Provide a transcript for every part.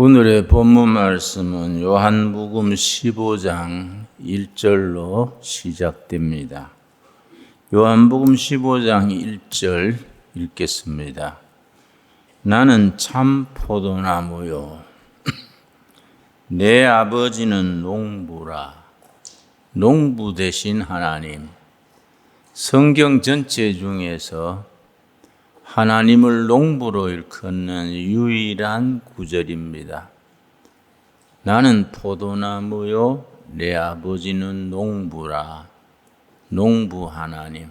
오늘의 본문 말씀은 요한복음 15장 1절로 시작됩니다. 요한복음 15장 1절 읽겠습니다. 나는 참 포도나무요 내 아버지는 농부라. 농부 대신 하나님. 성경 전체 중에서 하나님을 농부로 일컫는 유일한 구절입니다. 나는 포도나무요 내 아버지는 농부라. 농부 하나님.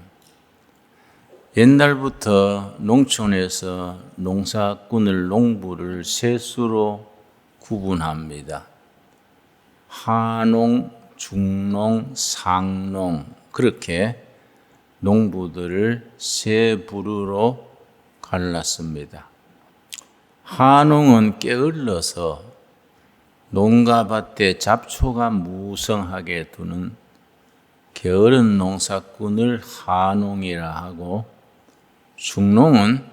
옛날부터 농촌에서 농사꾼을 농부를 세 수로 구분합니다. 하농, 중농, 상농, 그렇게 농부들을 세 부류로 갈랐습니다. 하농은 게을러서 농가밭에 잡초가 무성하게 두는 게으른 농사꾼을 하농이라 하고, 중농은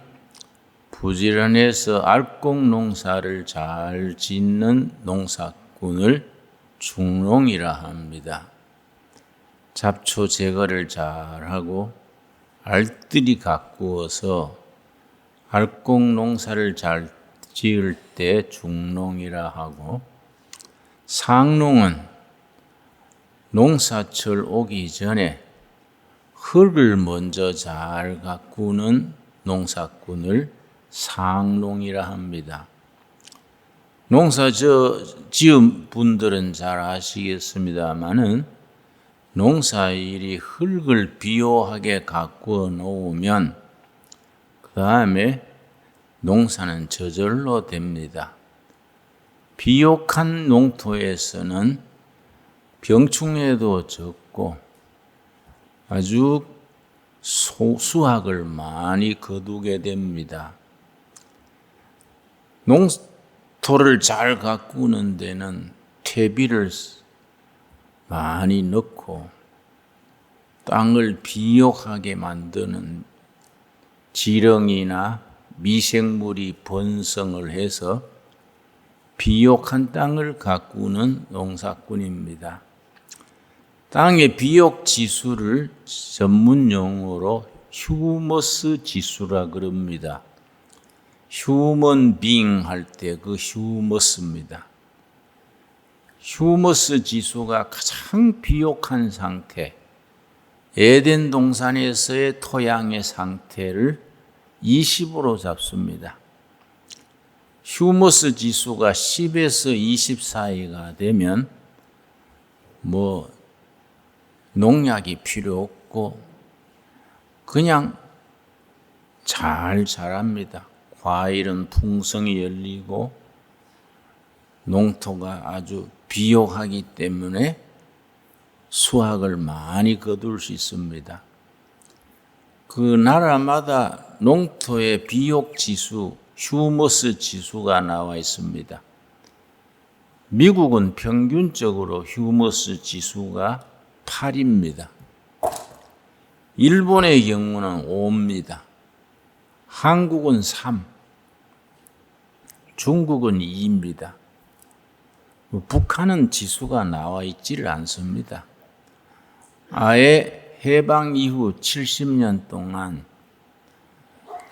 부지런해서 알곡 농사를 잘 짓는 농사꾼을 중농이라 합니다. 잡초 제거를 잘하고 알뜰히 가꾸어서 알곡 농사를 잘 지을 때 중농이라 하고, 상농은 농사철 오기 전에 흙을 먼저 잘 가꾸는 농사꾼을 상농이라 합니다. 농사 지은 분들은 잘 아시겠습니다마는 농사일이 흙을 비호하게 가꾸어 놓으면 그 다음에 농사는 저절로 됩니다. 비옥한 농토에서는 병충해도 적고 아주 수확을 많이 거두게 됩니다. 농토를 잘 가꾸는 데는 퇴비를 많이 넣고 땅을 비옥하게 만드는 지렁이나 미생물이 번성을 해서 비옥한 땅을 가꾸는 농사꾼입니다. 땅의 비옥 지수를 전문 용어로 휴머스 지수라 그럽니다. 휴먼 빙 할 때 그 휴머스입니다. 휴머스 지수가 가장 비옥한 상태, 에덴 동산에서의 토양의 상태를 20으로 잡습니다. 휴머스 지수가 10에서 20 사이가 되면 농약이 필요 없고 그냥 잘 자랍니다. 과일은 풍성히 열리고 농토가 아주 비옥하기 때문에 수확을 많이 거둘 수 있습니다. 그 나라마다 농토의 비옥 지수, 휴머스 지수가 나와 있습니다. 미국은 평균적으로 휴머스 지수가 8입니다. 일본의 경우는 5입니다. 한국은 3, 중국은 2입니다. 북한은 지수가 나와 있지를 않습니다. 아예 해방 이후 70년 동안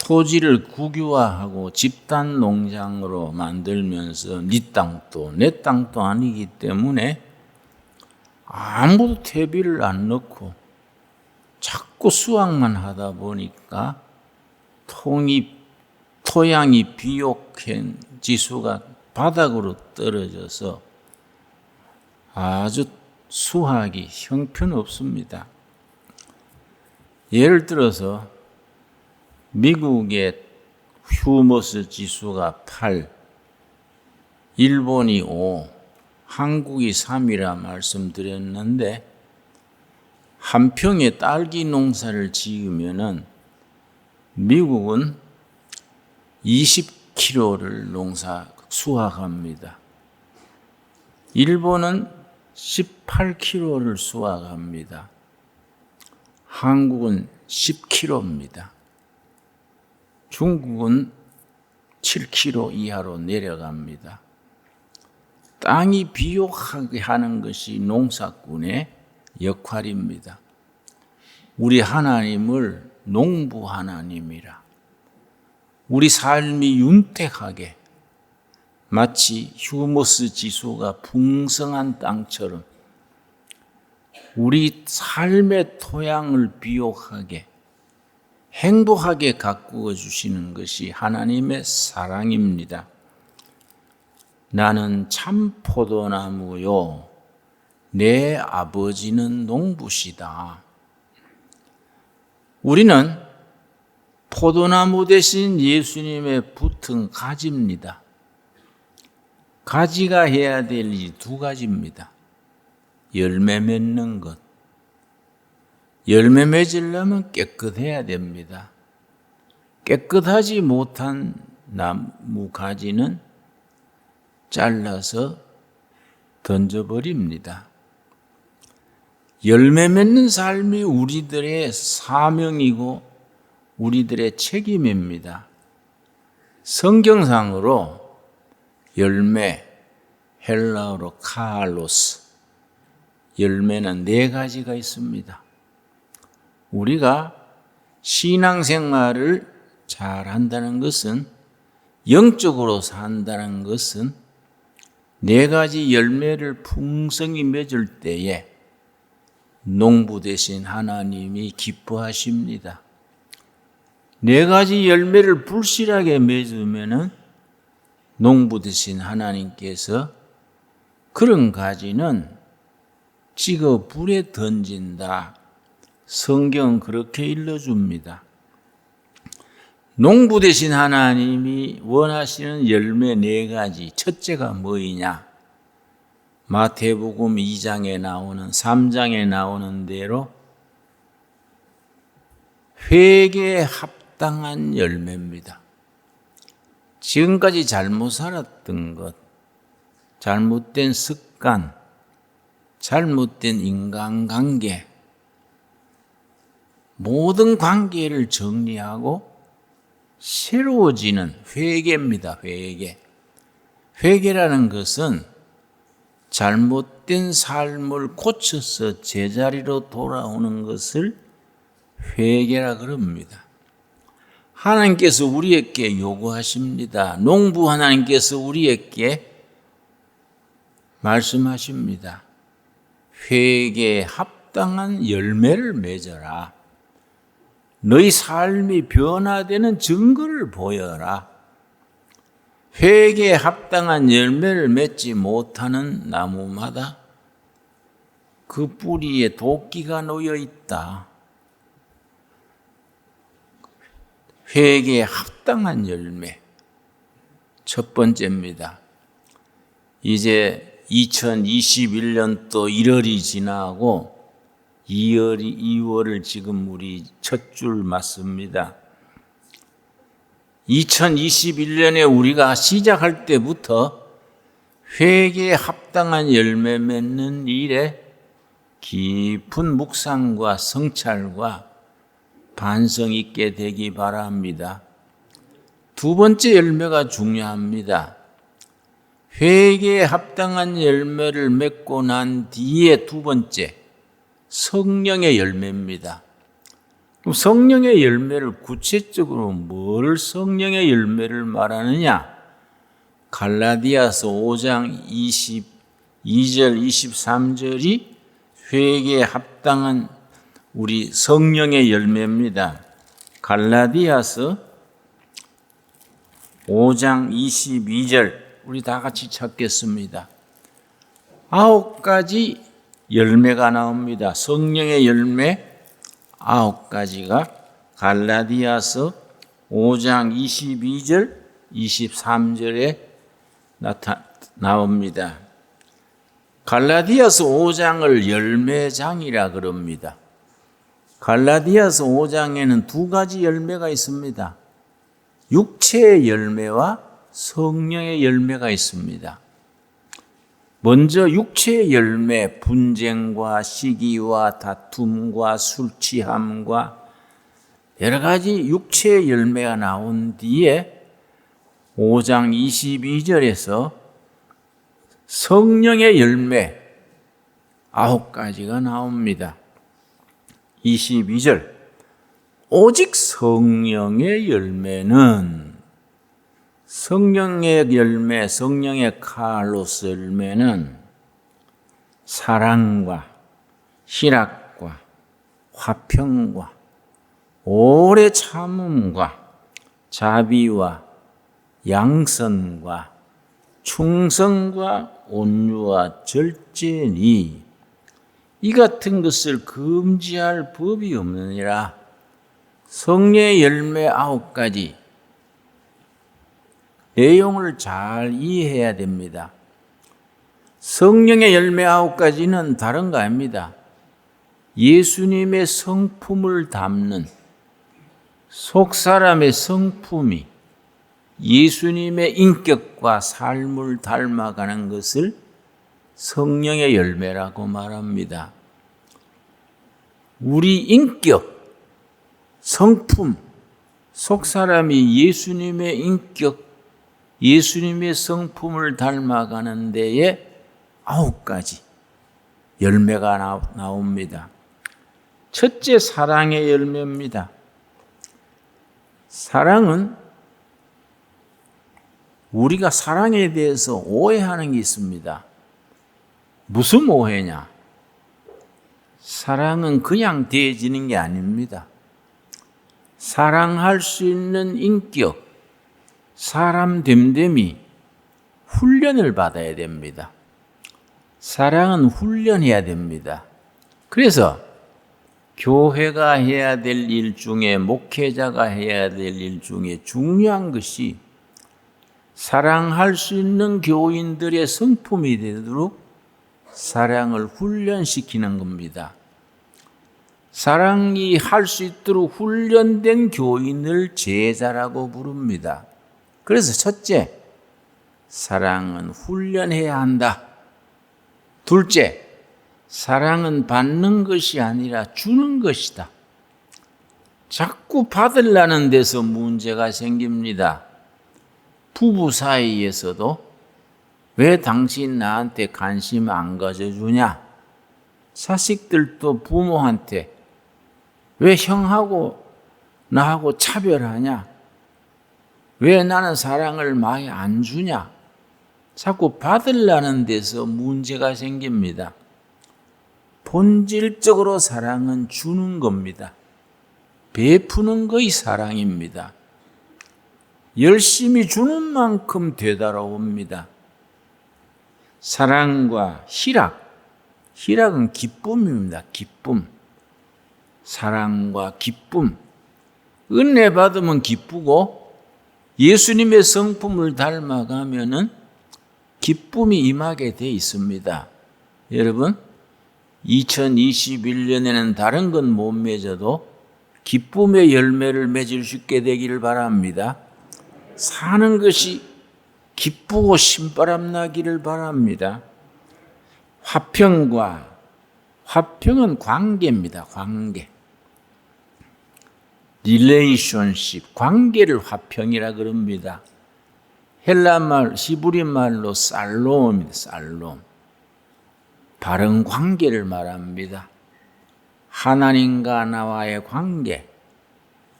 토지를 국유화하고 집단 농장으로 만들면서 네 땅도 내 땅도 아니기 때문에 아무도 퇴비를 안 넣고 자꾸 수확만 하다 보니까 토양이 비옥한 지수가 바닥으로 떨어져서 아주 수확이 형편없습니다. 예를 들어서 미국의 휴머스 지수가 8, 일본이 5, 한국이 3이라 말씀드렸는데 한 평에 딸기 농사를 지으면은 미국은 20kg를 수확합니다. 일본은 18kg를 수확합니다. 한국은 10kg입니다. 중국은 7kg 이하로 내려갑니다. 땅이 비옥하게 하는 것이 농사꾼의 역할입니다. 우리 하나님을 농부 하나님이라. 우리 삶이 윤택하게 마치 휴머스 지수가 풍성한 땅처럼 우리 삶의 토양을 비옥하게 행복하게 가꾸어 주시는 것이 하나님의 사랑입니다. 나는 참 포도나무요, 내 아버지는 농부시다. 우리는 포도나무 대신 예수님의 붙은 가지입니다. 가지가 해야 될 일 두 가지입니다. 열매 맺는 것. 열매 맺으려면 깨끗해야 됩니다. 깨끗하지 못한 나무 가지는 잘라서 던져버립니다. 열매 맺는 삶이 우리들의 사명이고 우리들의 책임입니다. 성경상으로 열매, 헬라어로 카알로스, 열매는 네 가지가 있습니다. 우리가 신앙생활을 잘 한다는 것은, 영적으로 산다는 것은 네 가지 열매를 풍성히 맺을 때에 농부 되신 하나님이 기뻐하십니다. 네 가지 열매를 불실하게 맺으면은 농부 되신 하나님께서 그런 가지는 찍어 불에 던진다. 성경은 그렇게 일러줍니다. 농부 되신 하나님이 원하시는 열매 네 가지, 첫째가 뭐이냐? 마태복음 2장에 나오는, 3장에 나오는 대로 회개에 합당한 열매입니다. 지금까지 잘못 살았던 것, 잘못된 습관, 잘못된 인간관계, 모든 관계를 정리하고 새로워지는 회개입니다. 회개. 회개라는 것은 잘못된 삶을 고쳐서 제자리로 돌아오는 것을 회개라 그럽니다. 하나님께서 우리에게 요구하십니다. 농부 하나님께서 우리에게 말씀하십니다. 회개에 합당한 열매를 맺어라. 너희 삶이 변화되는 증거를 보여라. 회개에 합당한 열매를 맺지 못하는 나무마다 그 뿌리에 도끼가 놓여 있다. 회개에 합당한 열매. 첫 번째입니다. 이제 2021년도 1월이 지나고 2월을 지금 우리 첫 줄 맞습니다. 2021년에 우리가 시작할 때부터 회개에 합당한 열매 맺는 일에 깊은 묵상과 성찰과 반성 있게 되기 바랍니다. 두 번째 열매가 중요합니다. 회개에 합당한 열매를 맺고 난 뒤에 두 번째, 성령의 열매입니다. 그럼 성령의 열매를 구체적으로 뭘 성령의 열매를 말하느냐? 갈라디아서 5장 22절 23절이 회개에 합당한 우리 성령의 열매입니다. 갈라디아서 5장 22절 우리 다 같이 찾겠습니다. 9가지 열매가 나옵니다. 성령의 열매 9가지가 갈라디아서 5장 22절 23절에 나옵니다. 갈라디아서 5장을 열매장이라 그럽니다. 갈라디아서 5장에는 두 가지 열매가 있습니다. 육체의 열매와 성령의 열매가 있습니다. 먼저 육체의 열매, 분쟁과 시기와 다툼과 술 취함과 여러 가지 육체의 열매가 나온 뒤에 5장 22절에서 성령의 열매 9가지가 나옵니다. 22절 오직 성령의 열매는 성령의 카알로스 열매는 사랑과 희락과 화평과 오래 참음과 자비와 양선과 충성과 온유와 절제니 이 같은 것을 금지할 법이 없느니라. 성령의 열매 9가지 내용을 잘 이해해야 됩니다. 성령의 열매 9가지는 다른 거 아닙니다. 예수님의 성품을 담는 속사람의 성품이 예수님의 인격과 삶을 닮아가는 것을 성령의 열매라고 말합니다. 우리 인격, 성품, 속사람이 예수님의 인격, 예수님의 성품을 닮아가는 데에 9가지 열매가 나옵니다. 첫째, 사랑의 열매입니다. 사랑은 우리가 사랑에 대해서 오해하는 게 있습니다. 무슨 오해냐? 사랑은 그냥 대해지는 게 아닙니다. 사랑할 수 있는 인격, 사람 됨됨이 훈련을 받아야 됩니다. 사랑은 훈련해야 됩니다. 그래서 교회가 해야 될 일 중에, 목회자가 해야 될 일 중에 중요한 것이 사랑할 수 있는 교인들의 성품이 되도록 사랑을 훈련시키는 겁니다. 사랑이 할 수 있도록 훈련된 교인을 제자라고 부릅니다. 그래서 첫째, 사랑은 훈련해야 한다. 둘째, 사랑은 받는 것이 아니라 주는 것이다. 자꾸 받으려는 데서 문제가 생깁니다. 부부 사이에서도 왜 당신 나한테 관심 안 가져주냐? 자식들도 부모한테 왜 형하고 나하고 차별하냐? 왜 나는 사랑을 많이 안 주냐? 자꾸 받으려는 데서 문제가 생깁니다. 본질적으로 사랑은 주는 겁니다. 베푸는 것이 사랑입니다. 열심히 주는 만큼 되돌아옵니다. 사랑과 희락은 기쁨입니다. 기쁨. 사랑과 기쁨. 은혜 받으면 기쁘고 예수님의 성품을 닮아가면은 기쁨이 임하게 돼 있습니다. 여러분, 2021년에는 다른 건 못 맺어도 기쁨의 열매를 맺을 수 있게 되기를 바랍니다. 사는 것이 기쁘고 신바람 나기를 바랍니다. 화평은 관계입니다. 관계. relationship, 관계를 화평이라 그럽니다. 헬라말, 히브리 말로 살롬입니다. 살롬. 바른 관계를 말합니다. 하나님과 나와의 관계,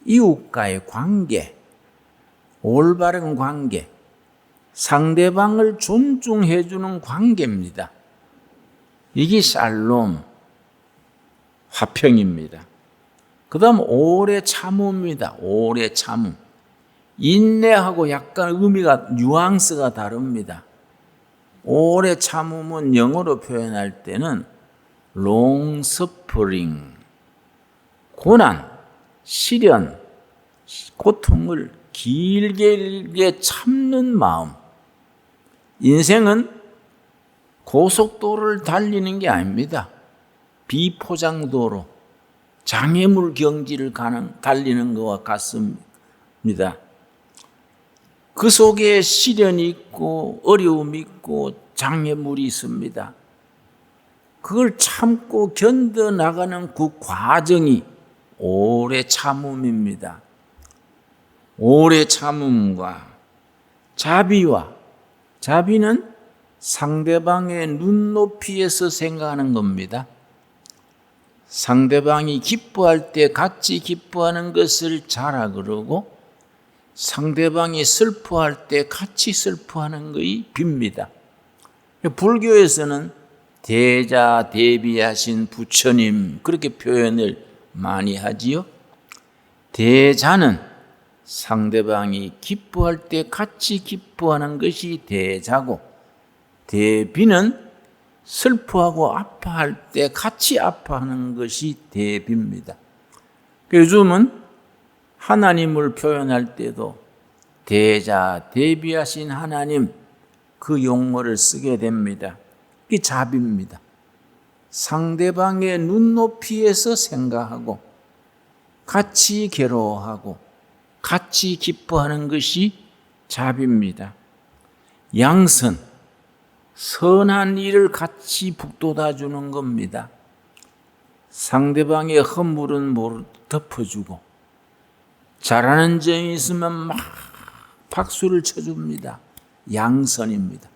이웃과의 관계, 올바른 관계, 상대방을 존중해 주는 관계입니다. 이게 살롬, 화평입니다. 그 다음 오래 참음입니다. 오래 참음. 인내하고 약간 의미가, 뉘앙스가 다릅니다. 오래 참음은 영어로 표현할 때는 long suffering, 고난, 시련, 고통을 길게 참는 마음. 인생은 고속도로를 달리는 게 아닙니다. 비포장도로, 장애물 경지를 달리는 것과 같습니다. 그 속에 시련이 있고 어려움이 있고 장애물이 있습니다. 그걸 참고 견뎌나가는 그 과정이 오래 참음입니다. 오래 참음과 자비는 상대방의 눈높이에서 생각하는 겁니다. 상대방이 기뻐할 때 같이 기뻐하는 것을 자라 그러고 상대방이 슬퍼할 때 같이 슬퍼하는 것이 빕니다. 불교에서는 대자 대비하신 부처님 그렇게 표현을 많이 하지요. 대자는 상대방이 기뻐할 때 같이 기뻐하는 것이 대자고, 대비는 슬퍼하고 아파할 때 같이 아파하는 것이 대비입니다. 요즘은 하나님을 표현할 때도 대자 대비하신 하나님 그 용어를 쓰게 됩니다. 이게 자비입니다. 상대방의 눈높이에서 생각하고 같이 괴로워하고 같이 기뻐하는 것이 자비입니다. 양선, 선한 일을 같이 북돋아 주는 겁니다. 상대방의 허물은 덮어주고 잘하는 점이 있으면 막 박수를 쳐줍니다. 양선입니다.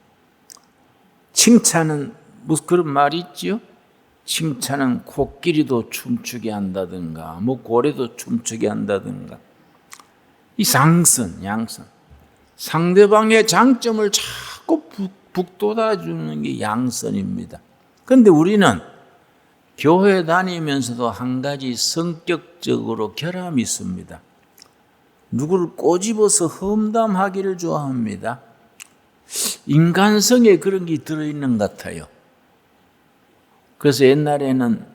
칭찬은 무슨 그런 말이 있지요? 칭찬은 코끼리도 춤추게 한다든가 고래도 춤추게 한다든가. 이 상선, 양선. 상대방의 장점을 자꾸 북돋아 주는 게 양선입니다. 그런데 우리는 교회 다니면서도 한 가지 성격적으로 결함이 있습니다. 누구를 꼬집어서 험담하기를 좋아합니다. 인간성에 그런 게 들어있는 것 같아요. 그래서 옛날에는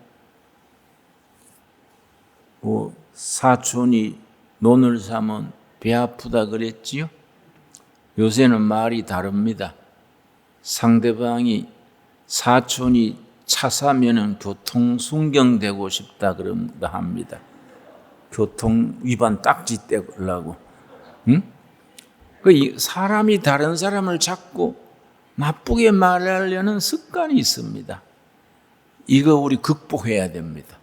사촌이 논을 사면 배 아프다 그랬지요. 요새는 말이 다릅니다. 상대방이 사촌이 차 사면은 교통 순경되고 싶다 그런다 합니다. 교통 위반 딱지 떼려고. 응? 사람이 다른 사람을 자꾸 나쁘게 말하려는 습관이 있습니다. 이거 우리 극복해야 됩니다.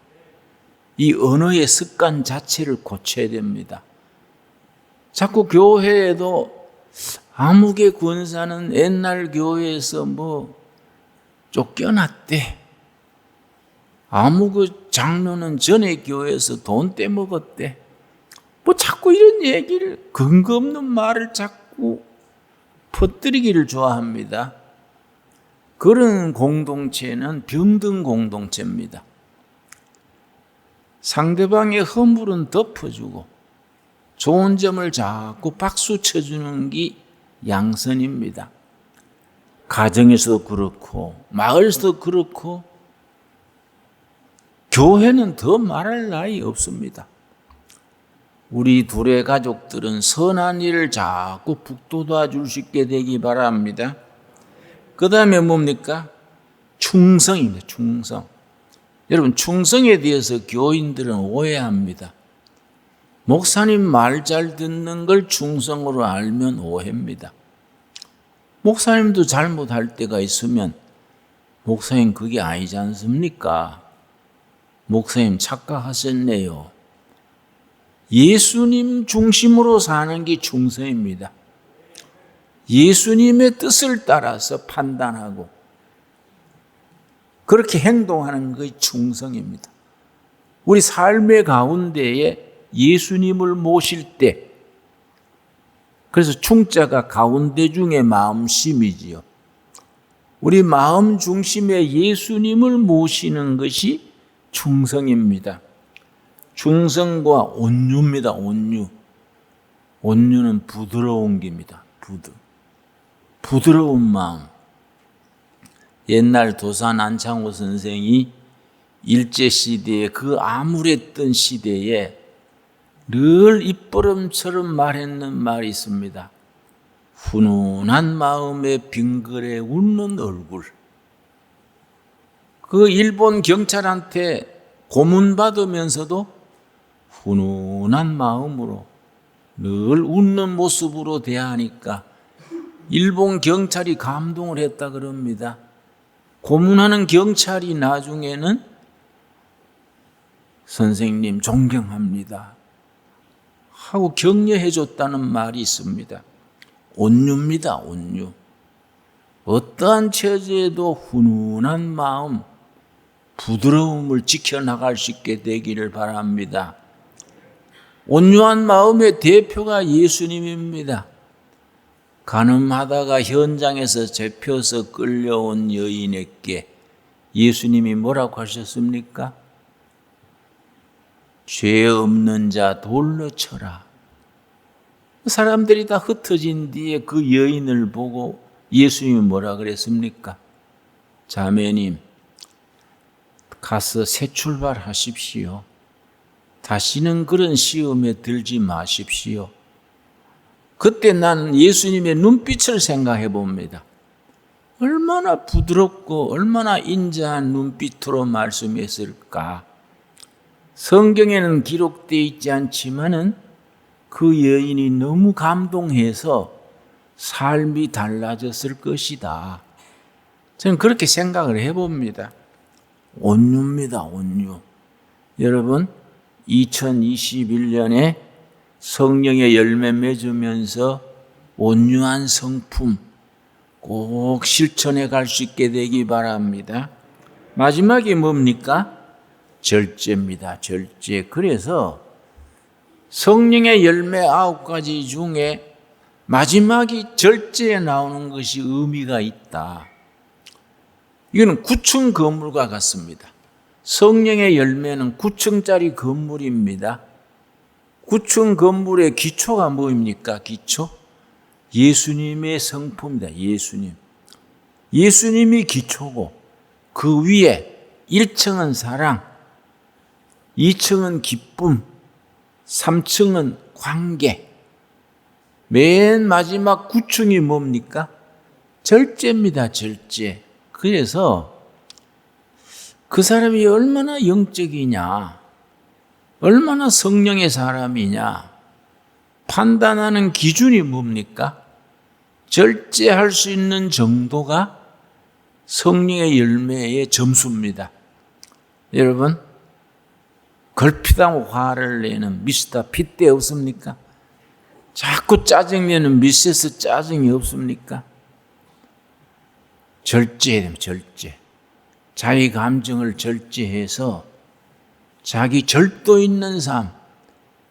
이 언어의 습관 자체를 고쳐야 됩니다. 자꾸 교회에도 아무개 권사는 옛날 교회에서 쫓겨났대. 아무개 장로는 전에 교회에서 돈 떼먹었대. 자꾸 이런 얘기를 근거 없는 말을 자꾸 퍼뜨리기를 좋아합니다. 그런 공동체는 병든 공동체입니다. 상대방의 허물은 덮어주고 좋은 점을 자꾸 박수 쳐주는 게 양선입니다. 가정에서도 그렇고 마을에서도 그렇고 교회는 더 말할 나위 없습니다. 우리 둘의 가족들은 선한 일을 자꾸 북돋아 줄 수 있게 되기 바랍니다. 그 다음에 뭡니까? 충성입니다. 충성. 여러분, 충성에 대해서 교인들은 오해합니다. 목사님 말 잘 듣는 걸 충성으로 알면 오해입니다. 목사님도 잘못할 때가 있으면 목사님 그게 아니지 않습니까? 목사님 착각하셨네요. 예수님 중심으로 사는 게 충성입니다. 예수님의 뜻을 따라서 판단하고 그렇게 행동하는 것이 충성입니다. 우리 삶의 가운데에 예수님을 모실 때, 그래서 충자가 가운데 중에 마음심이지요. 우리 마음 중심에 예수님을 모시는 것이 충성입니다. 충성과 온유입니다. 온유. 온유는 부드러운 겁니다. 부드러운 마음. 옛날 도산 안창호 선생이 일제시대에 그 암울했던 시대에 늘 입버릇처럼 말했는 말이 있습니다. 훈훈한 마음에 빙글에 웃는 얼굴. 그 일본 경찰한테 고문받으면서도 훈훈한 마음으로 늘 웃는 모습으로 대하니까 일본 경찰이 감동을 했다 그럽니다. 고문하는 경찰이 나중에는 선생님 존경합니다 하고 격려해 줬다는 말이 있습니다. 온유입니다. 온유. 어떠한 처지에도 훈훈한 마음, 부드러움을 지켜나갈 수 있게 되기를 바랍니다. 온유한 마음의 대표가 예수님입니다. 간음하다가 현장에서 잡혀서 끌려온 여인에게 예수님이 뭐라고 하셨습니까? 죄 없는 자 돌로 쳐라. 사람들이 다 흩어진 뒤에 그 여인을 보고 예수님이 뭐라 그랬습니까? 자매님, 가서 새 출발하십시오. 다시는 그런 시험에 들지 마십시오. 그때 나는 예수님의 눈빛을 생각해 봅니다. 얼마나 부드럽고 얼마나 인자한 눈빛으로 말씀했을까. 성경에는 기록되어 있지 않지만은 그 여인이 너무 감동해서 삶이 달라졌을 것이다. 저는 그렇게 생각을 해봅니다. 온유입니다, 온유. 여러분, 2021년에 성령의 열매 맺으면서 온유한 성품 꼭 실천해 갈 수 있게 되기 바랍니다. 마지막이 뭡니까? 절제입니다, 절제. 그래서 성령의 열매 9가지 중에 마지막이 절제에 나오는 것이 의미가 있다. 이거는 9층 건물과 같습니다. 성령의 열매는 9층짜리 건물입니다. 9층 건물의 기초가 뭐입니까? 기초? 예수님의 성품입니다. 예수님. 예수님이 기초고 그 위에 1층은 사랑, 2층은 기쁨, 3층은 관계. 맨 마지막 9층이 뭡니까? 절제입니다. 절제. 그래서 그 사람이 얼마나 영적이냐, 얼마나 성령의 사람이냐 판단하는 기준이 뭡니까? 절제할 수 있는 정도가 성령의 열매의 점수입니다. 여러분, 걸핏하면 화를 내는 미스터 핏대 없습니까? 자꾸 짜증내는 미세스 짜증이 없습니까? 절제해야 됩니다. 절제. 자기 감정을 절제해서 자기 절도 있는 삶,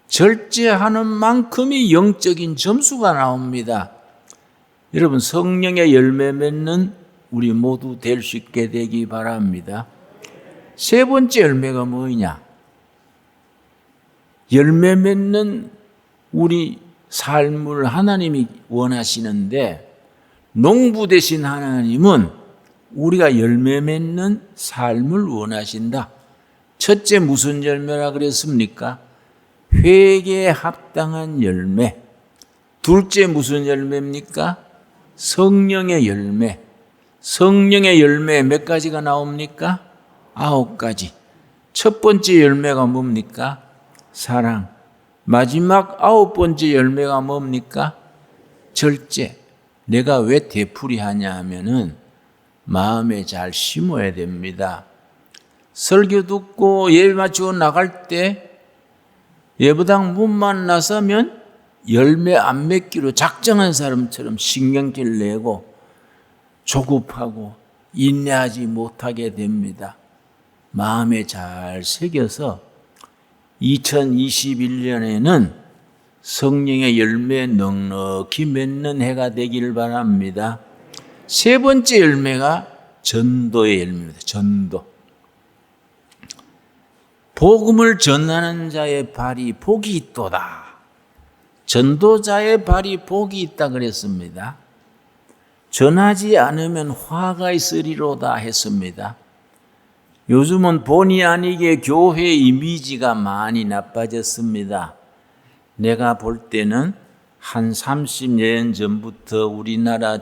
절제하는 만큼이 영적인 점수가 나옵니다. 여러분, 성령의 열매 맺는 우리 모두 될 수 있게 되기 바랍니다. 세 번째 열매가 뭐냐? 열매 맺는 우리 삶을 하나님이 원하시는데, 농부 되신 하나님은 우리가 열매 맺는 삶을 원하신다. 첫째 무슨 열매라 그랬습니까? 회개에 합당한 열매. 둘째 무슨 열매입니까? 성령의 열매. 성령의 열매 몇 가지가 나옵니까? 9가지. 첫 번째 열매가 뭡니까? 사랑. 마지막 9번째 열매가 뭡니까? 절제. 내가 왜 되풀이하냐 하면은 마음에 잘 심어야 됩니다. 설교 듣고 예배 마치고 나갈 때 예배당 문만 나서면 열매 안 맺기로 작정한 사람처럼 신경질 내고 조급하고 인내하지 못하게 됩니다. 마음에 잘 새겨서 2021년에는 성령의 열매 넉넉히 맺는 해가 되기를 바랍니다. 세 번째 열매가 전도의 열매입니다. 전도. 복음을 전하는 자의 발이 복이 있도다. 전도자의 발이 복이 있다 그랬습니다. 전하지 않으면 화가 있으리로다 했습니다. 요즘은 본의 아니게 교회 이미지가 많이 나빠졌습니다. 내가 볼 때는 한 30년 전부터 우리나라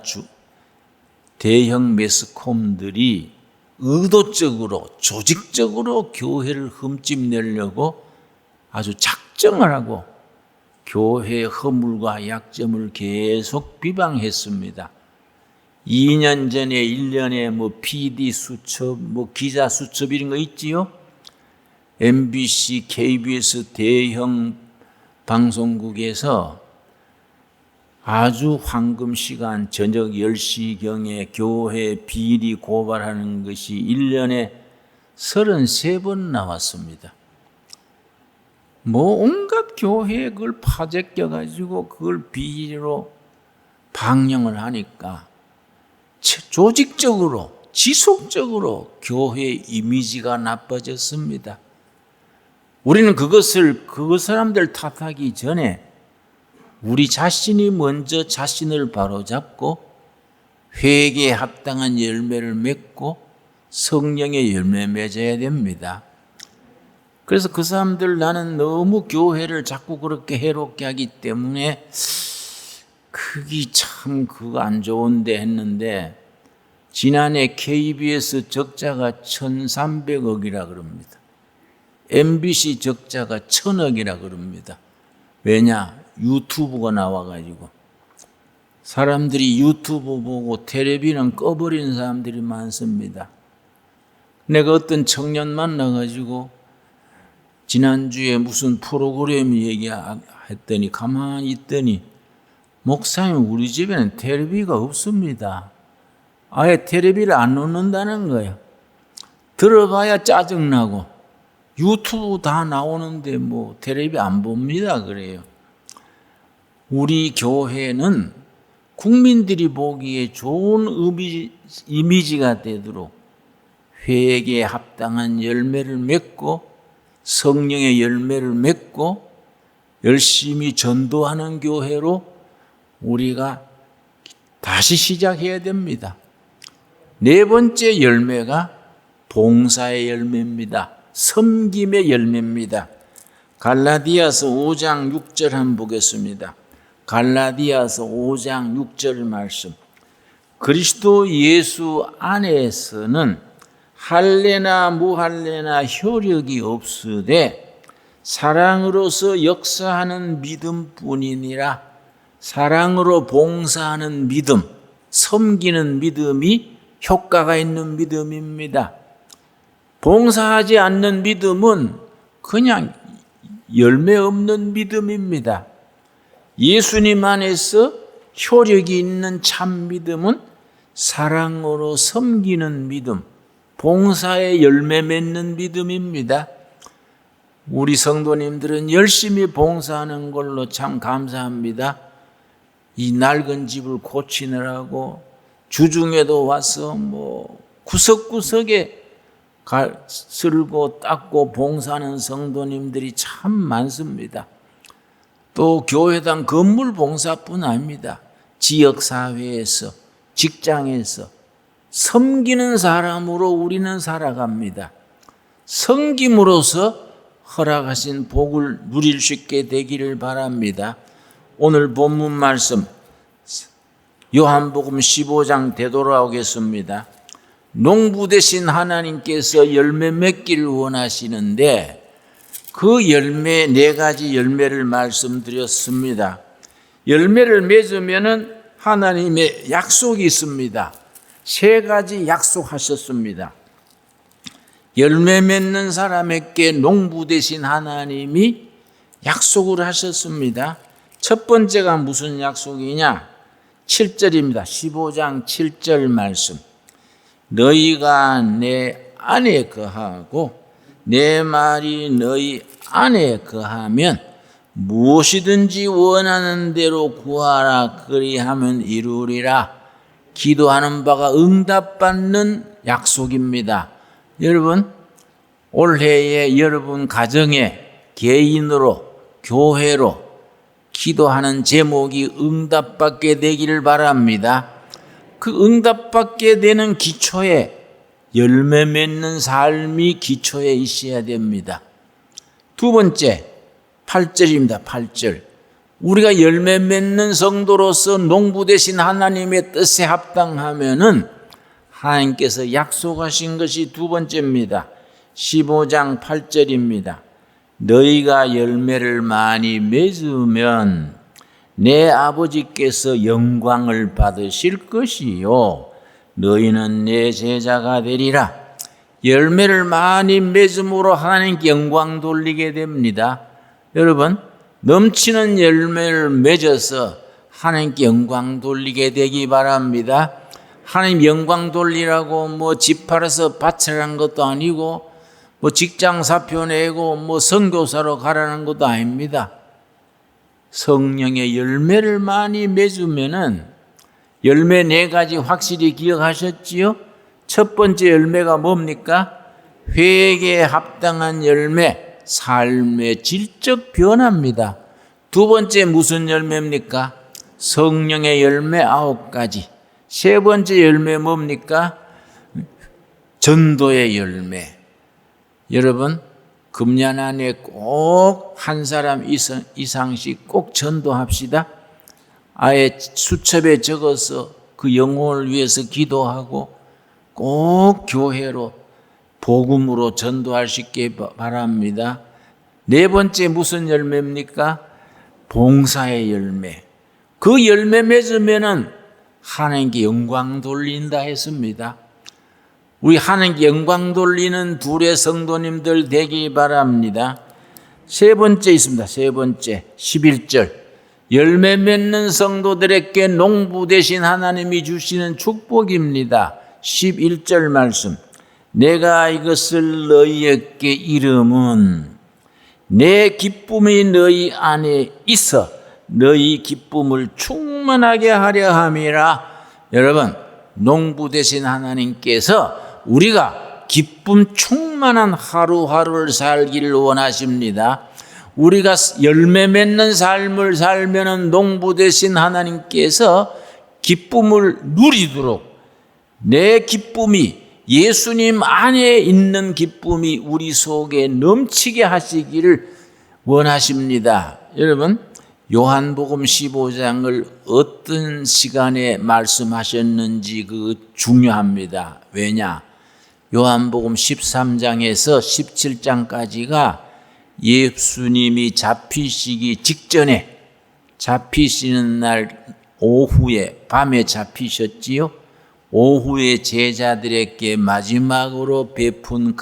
대형 매스컴들이 의도적으로 조직적으로 교회를 흠집내려고 아주 작정을 하고 교회의 허물과 약점을 계속 비방했습니다. 2년 전에 1년에 PD 수첩, 기자 수첩 이런 거 있지요? MBC, KBS 대형 방송국에서 아주 황금 시간 저녁 10시경에 교회 비리 고발하는 것이 1년에 33번 나왔습니다. 뭐 온갖 교회에 그걸 파재껴 가지고 그걸 비리로 방영을 하니까 조직적으로 지속적으로 교회의 이미지가 나빠졌습니다. 우리는 그 사람들 탓하기 전에 우리 자신이 먼저 자신을 바로잡고 회개에 합당한 열매를 맺고 성령의 열매 맺어야 됩니다. 그래서 그 사람들 나는 너무 교회를 자꾸 그렇게 해롭게 하기 때문에 그게 참 그거 안 좋은데 했는데 지난해 KBS 적자가 1,300억이라 그럽니다. MBC 적자가 1,000억이라 그럽니다. 왜냐? 유튜브가 나와가지고 사람들이 유튜브 보고 텔레비는 꺼버리는 사람들이 많습니다. 내가 어떤 청년 만나가지고 지난주에 무슨 프로그램 얘기했더니 가만히 있더니 목사님 우리 집에는 텔레비가 없습니다. 아예 텔레비를 안 놓는다는 거예요. 들어봐야 짜증나고 유튜브 다 나오는데 뭐 텔레비 안 봅니다 그래요. 우리 교회는 국민들이 보기에 좋은 이미지가 되도록 회개에 합당한 열매를 맺고 성령의 열매를 맺고 열심히 전도하는 교회로 우리가 다시 시작해야 됩니다. 네 번째 열매가 봉사의 열매입니다. 섬김의 열매입니다. 갈라디아서 5장 6절 한번 보겠습니다. 갈라디아서 5장 6절 말씀. 그리스도 예수 안에서는 할례나 무할례나 효력이 없으되 사랑으로서 역사하는 믿음뿐이니라. 사랑으로 봉사하는 믿음, 섬기는 믿음이 효과가 있는 믿음입니다. 봉사하지 않는 믿음은 그냥 열매 없는 믿음입니다. 예수님 안에서 효력이 있는 참 믿음은 사랑으로 섬기는 믿음, 봉사에 열매 맺는 믿음입니다. 우리 성도님들은 열심히 봉사하는 걸로 참 감사합니다. 이 낡은 집을 고치느라고 주중에도 와서 뭐 구석구석에 쓸고 닦고 봉사하는 성도님들이 참 많습니다. 또 교회당 건물 봉사뿐 아닙니다. 지역사회에서, 직장에서 섬기는 사람으로 우리는 살아갑니다. 섬김으로써 허락하신 복을 누릴 수 있게 되기를 바랍니다. 오늘 본문 말씀 요한복음 15장 되돌아오겠습니다. 농부 되신 하나님께서 열매 맺기를 원하시는데 그 열매 네 가지 열매를 말씀드렸습니다. 열매를 맺으면은 하나님의 약속이 있습니다. 세 가지 약속하셨습니다. 열매 맺는 사람에게 농부 되신 하나님이 약속을 하셨습니다. 첫 번째가 무슨 약속이냐? 7절입니다. 15장 7절 말씀. 너희가 내 안에 거하고 내 말이 너희 안에 거하면 무엇이든지 원하는 대로 구하라 그리하면 이루리라. 기도하는 바가 응답받는 약속입니다. 여러분, 올해에 여러분 가정에 개인으로 교회로 기도하는 제목이 응답받게 되기를 바랍니다. 그 응답받게 되는 기초에 열매 맺는 삶이 기초에 있어야 됩니다. 두 번째, 8절입니다. 8절. 우리가 열매 맺는 성도로서 농부 되신 하나님의 뜻에 합당하면은 하나님께서 약속하신 것이 두 번째입니다. 15장 8절입니다. 너희가 열매를 많이 맺으면 내 아버지께서 영광을 받으실 것이요 너희는 내 제자가 되리라. 열매를 많이 맺음으로 하나님께 영광 돌리게 됩니다. 여러분, 넘치는 열매를 맺어서 하나님께 영광 돌리게 되기 바랍니다. 하나님 영광 돌리라고 뭐 집 팔아서 바치라는 것도 아니고 뭐 직장 사표 내고 뭐 선교사로 가라는 것도 아닙니다. 성령의 열매를 많이 맺으면은 열매 4가지 확실히 기억하셨지요? 첫 번째 열매가 뭡니까? 회개에 합당한 열매, 삶의 질적 변화입니다. 두 번째 무슨 열매입니까? 성령의 열매 9가지. 세 번째 열매 뭡니까? 전도의 열매. 여러분, 금년 안에 꼭 한 사람 이상씩 꼭 전도합시다. 아예 수첩에 적어서 그 영혼을 위해서 기도하고 꼭 교회로 복음으로 전도할 수 있게 바랍니다. 네 번째 무슨 열매입니까? 봉사의 열매. 그 열매 맺으면은 하나님께 영광 돌린다 했습니다. 우리 하나님께 영광 돌리는 둘의 성도님들 되기 바랍니다. 세 번째 있습니다. 세 번째 11절. 열매 맺는 성도들에게 농부 되신 하나님이 주시는 축복입니다. 11절 말씀. 내가 이것을 너희에게 이름은 내 기쁨이 너희 안에 있어 너희 기쁨을 충만하게 하려 함이라. 여러분, 농부 되신 하나님께서 우리가 기쁨 충만한 하루하루를 살기를 원하십니다. 우리가 열매 맺는 삶을 살면은 농부 되신 하나님께서 기쁨을 누리도록 내 기쁨이 예수님 안에 있는 기쁨이 우리 속에 넘치게 하시기를 원하십니다. 여러분, 요한복음 15장을 어떤 시간에 말씀하셨는지 그 중요합니다. 왜냐? 요한복음 13장에서 17장까지가 예수님이 잡히시기 직전에 잡히시는 날 오후에 밤에 잡히셨지요. 오후에 제자들에게 마지막으로 베푼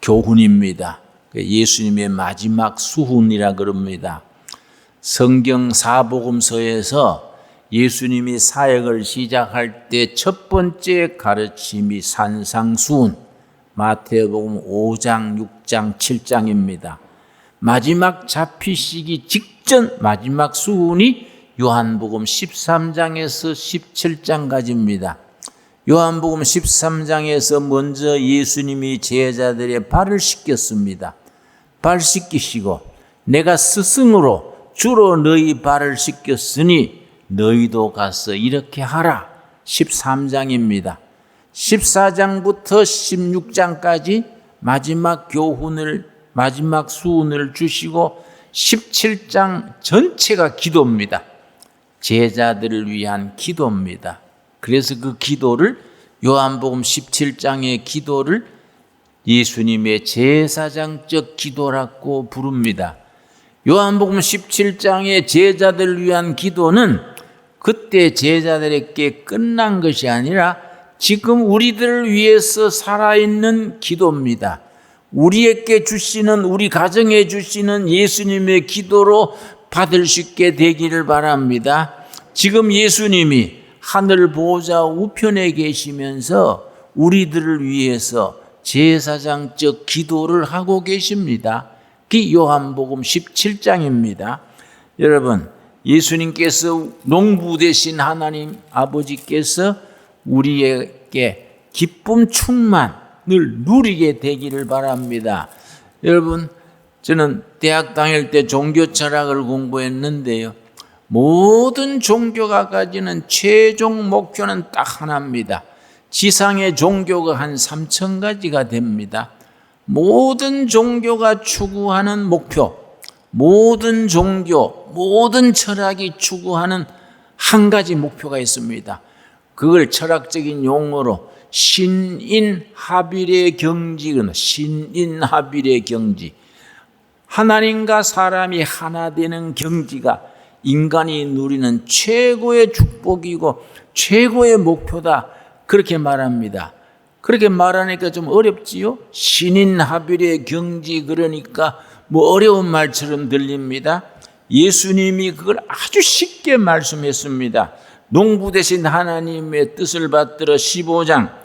교훈입니다. 예수님의 마지막 수훈이라 그럽니다. 성경 사복음서에서 예수님이 사역을 시작할 때 첫 번째 가르침이 산상수훈, 마태복음 5장, 6장, 7장입니다. 마지막 잡히시기 직전 마지막 수훈이 요한복음 13장에서 17장까지입니다. 요한복음 13장에서 먼저 예수님이 제자들의 발을 씻겼습니다. 발 씻기시고 내가 스승으로 주로 너희 발을 씻겼으니 너희도 가서 이렇게 하라. 13장입니다. 14장부터 16장까지 마지막 교훈을 마지막 수훈을 주시고 17장 전체가 기도입니다. 제자들을 위한 기도입니다. 그래서 그 기도를 요한복음 17장의 기도를 예수님의 제사장적 기도라고 부릅니다. 요한복음 17장의 제자들을 위한 기도는 그때 제자들에게 끝난 것이 아니라 지금 우리들을 위해서 살아있는 기도입니다. 우리에게 주시는 우리 가정에 주시는 예수님의 기도로 받을 수 있게 되기를 바랍니다. 지금 예수님이 하늘 보좌 우편에 계시면서 우리들을 위해서 제사장적 기도를 하고 계십니다. 그 요한복음 17장입니다. 여러분, 예수님께서 농부 되신 하나님 아버지께서 우리에게 기쁨 충만을 누리게 되기를 바랍니다. 여러분, 저는 대학 다닐 때 종교 철학을 공부했는데요. 모든 종교가 가지는 최종 목표는 딱 하나입니다. 지상의 종교가 한 3,000가지가 됩니다. 모든 종교가 추구하는 목표, 모든 종교, 모든 철학이 추구하는 한 가지 목표가 있습니다. 그걸 철학적인 용어로 신인합일의 경지는 신인합일의 경지. 하나님과 사람이 하나 되는 경지가 인간이 누리는 최고의 축복이고 최고의 목표다. 그렇게 말합니다. 그렇게 말하니까 좀 어렵지요? 신인합일의 경지, 그러니까 뭐 어려운 말처럼 들립니다. 예수님이 그걸 아주 쉽게 말씀했습니다. 농부 되신 하나님의 뜻을 받들어 15장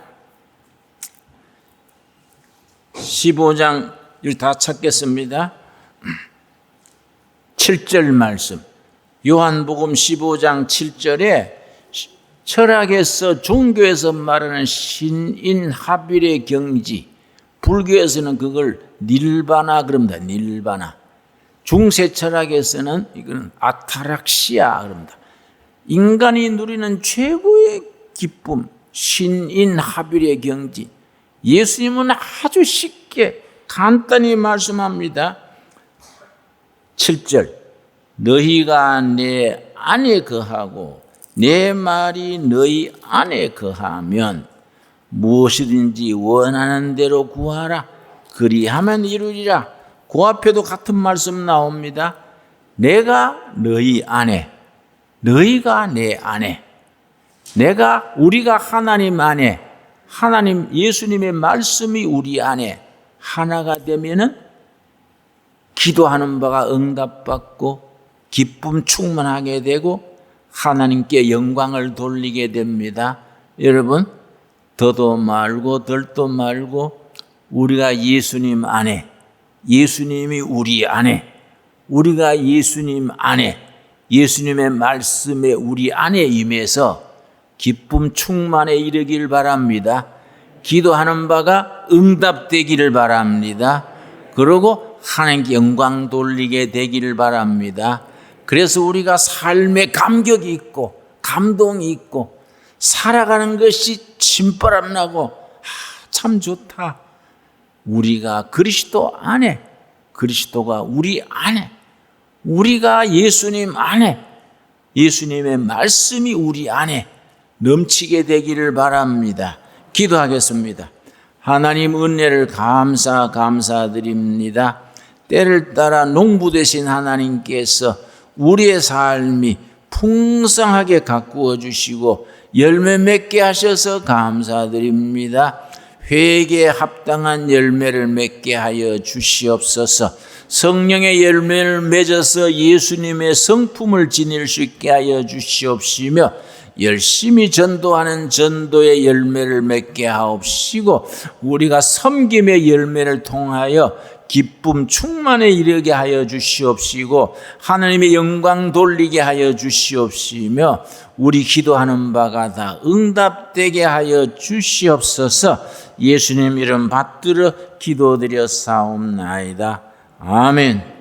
이걸 다 찾겠습니다. 7절 말씀. 요한복음 15장 7절에 철학에서 종교에서 말하는 신인 합일의 경지, 불교에서는 그걸 닐바나 그럽니다. 닐바나. 중세 철학에서는 이거는 아타락시아 그럽니다. 인간이 누리는 최고의 기쁨, 신인 합일의 경지. 예수님은 아주 쉽게 간단히 말씀합니다. 7절. 너희가 내 안에 거하고 내 말이 너희 안에 거하면 무엇이든지 원하는 대로 구하라. 그리하면 이루리라. 그 앞에도 같은 말씀 나옵니다. 내가 너희 안에, 너희가 내 안에, 우리가 하나님 안에, 하나님 예수님의 말씀이 우리 안에 하나가 되면은 기도하는 바가 응답받고 기쁨 충만하게 되고 하나님께 영광을 돌리게 됩니다. 여러분, 더도 말고 덜도 말고 우리가 예수님 안에, 예수님이 우리 안에, 우리가 예수님 안에, 예수님의 말씀에 우리 안에 임해서 기쁨 충만에 이르길 바랍니다. 기도하는 바가 응답되기를 바랍니다. 그리고 하나님께 영광 돌리게 되기를 바랍니다. 그래서 우리가 삶에 감격이 있고 감동이 있고 살아가는 것이 침바람 나고 참 좋다. 우리가 그리스도 안에, 그리스도가 우리 안에, 우리가 예수님 안에, 예수님의 말씀이 우리 안에 넘치게 되기를 바랍니다. 기도하겠습니다. 하나님 은혜를 감사드립니다. 때를 따라 농부 되신 하나님께서 우리의 삶이 풍성하게 가꾸어 주시고 열매 맺게 하셔서 감사드립니다. 회개에 합당한 열매를 맺게 하여 주시옵소서. 성령의 열매를 맺어서 예수님의 성품을 지닐 수 있게 하여 주시옵시며 열심히 전도하는 전도의 열매를 맺게 하옵시고 우리가 섬김의 열매를 통하여 기쁨 충만에 이르게 하여 주시옵시고 하나님의 영광 돌리게 하여 주시옵시며 우리 기도하는 바가 다 응답되게 하여 주시옵소서. 예수님 이름 받들어 기도드려 사옵나이다. 아멘.